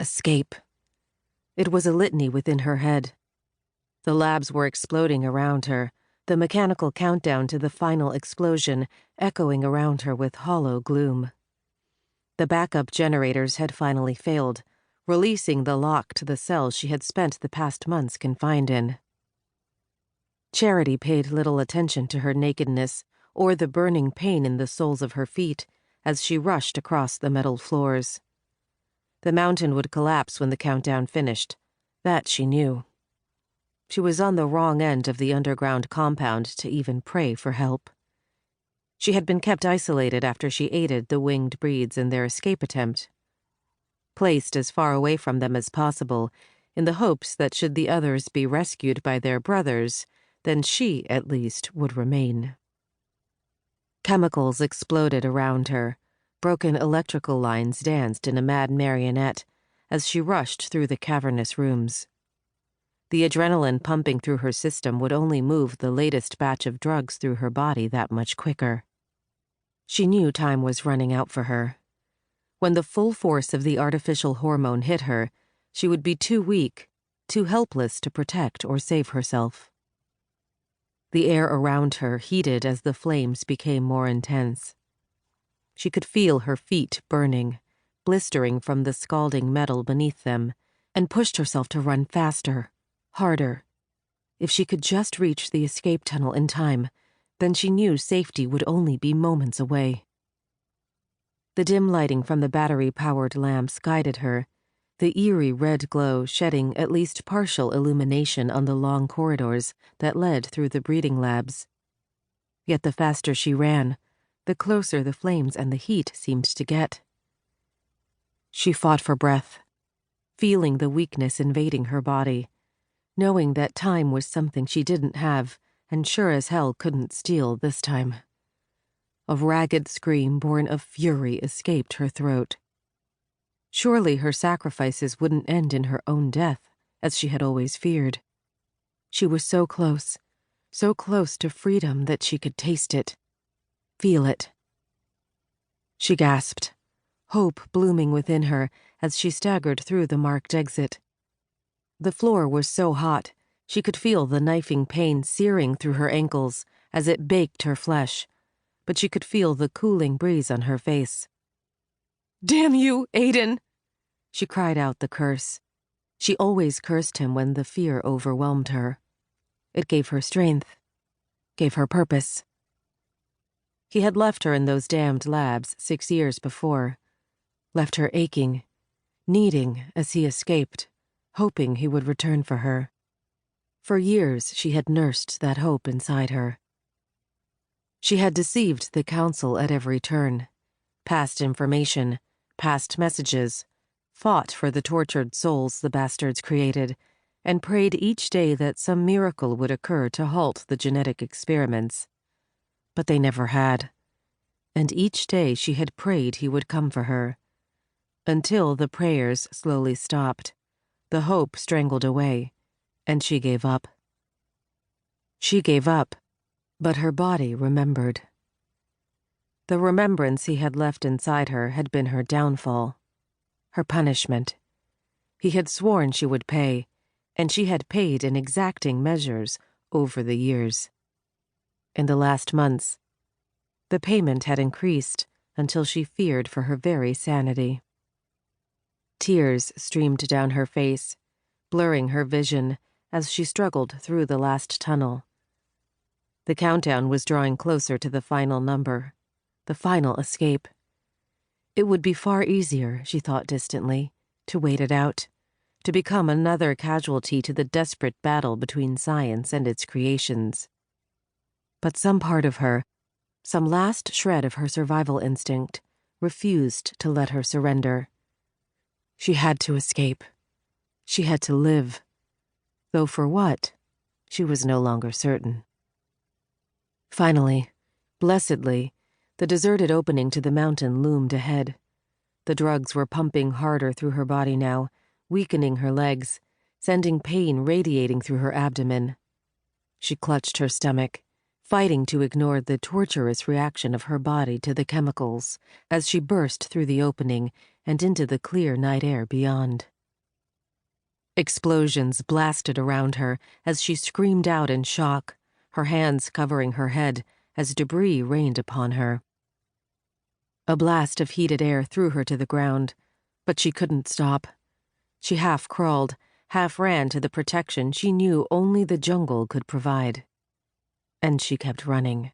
Escape. It was a litany within her head. The labs were exploding around her, the mechanical countdown to the final explosion echoing around her with hollow gloom. The backup generators had finally failed, releasing the lock to the cell she had spent the past months confined in. Charity paid little attention to her nakedness or the burning pain in the soles of her feet as she rushed across the metal floors. The mountain would collapse when the countdown finished. That she knew. She was on the wrong end of the underground compound to even pray for help. She had been kept isolated after she aided the winged breeds in their escape attempt. Placed as far away from them as possible, in the hopes that should the others be rescued by their brothers, then she, at least, would remain. Chemicals exploded around her. Broken electrical lines danced in a mad marionette as she rushed through the cavernous rooms. The adrenaline pumping through her system would only move the latest batch of drugs through her body that much quicker. She knew time was running out for her. When the full force of the artificial hormone hit her, she would be too weak, too helpless to protect or save herself. The air around her heated as the flames became more intense. She could feel her feet burning, blistering from the scalding metal beneath them, and pushed herself to run faster, harder. If she could just reach the escape tunnel in time, then she knew safety would only be moments away. The dim lighting from the battery-powered lamps guided her, the eerie red glow shedding at least partial illumination on the long corridors that led through the breeding labs. Yet the faster she ran, the closer the flames and the heat seemed to get. She fought for breath, feeling the weakness invading her body, knowing that time was something she didn't have and sure as hell couldn't steal this time. A ragged scream born of fury escaped her throat. Surely her sacrifices wouldn't end in her own death, as she had always feared. She was so close to freedom that she could taste it. Feel it. She gasped, hope blooming within her as she staggered through the marked exit. The floor was so hot, she could feel the knifing pain searing through her ankles as it baked her flesh, but she could feel the cooling breeze on her face. "Damn you, Aiden!" She cried out the curse. She always cursed him when the fear overwhelmed her. It gave her strength, gave her purpose. He had left her in those damned labs 6 years before, left her aching, needing as he escaped, hoping he would return for her. For years she had nursed that hope inside her. She had deceived the council at every turn, passed information, passed messages, fought for the tortured souls the bastards created, and prayed each day that some miracle would occur to halt the genetic experiments. But they never had. And each day she had prayed he would come for her. Until the prayers slowly stopped, the hope strangled away, and she gave up. She gave up, but her body remembered. The remembrance he had left inside her had been her downfall, her punishment. He had sworn she would pay, and she had paid in exacting measures over the years. In the last months, the payment had increased until she feared for her very sanity. Tears streamed down her face, blurring her vision as she struggled through the last tunnel. The countdown was drawing closer to the final number, the final escape. It would be far easier, she thought distantly, to wait it out, to become another casualty to the desperate battle between science and its creations. But some part of her, some last shred of her survival instinct, refused to let her surrender. She had to escape. She had to live. Though for what, she was no longer certain. Finally, blessedly, the deserted opening to the mountain loomed ahead. The drugs were pumping harder through her body now, weakening her legs, sending pain radiating through her abdomen. She clutched her stomach, fighting to ignore the torturous reaction of her body to the chemicals as she burst through the opening and into the clear night air beyond. Explosions blasted around her as she screamed out in shock, her hands covering her head as debris rained upon her. A blast of heated air threw her to the ground, but she couldn't stop. She half crawled, half ran to the protection she knew only the jungle could provide. And she kept running.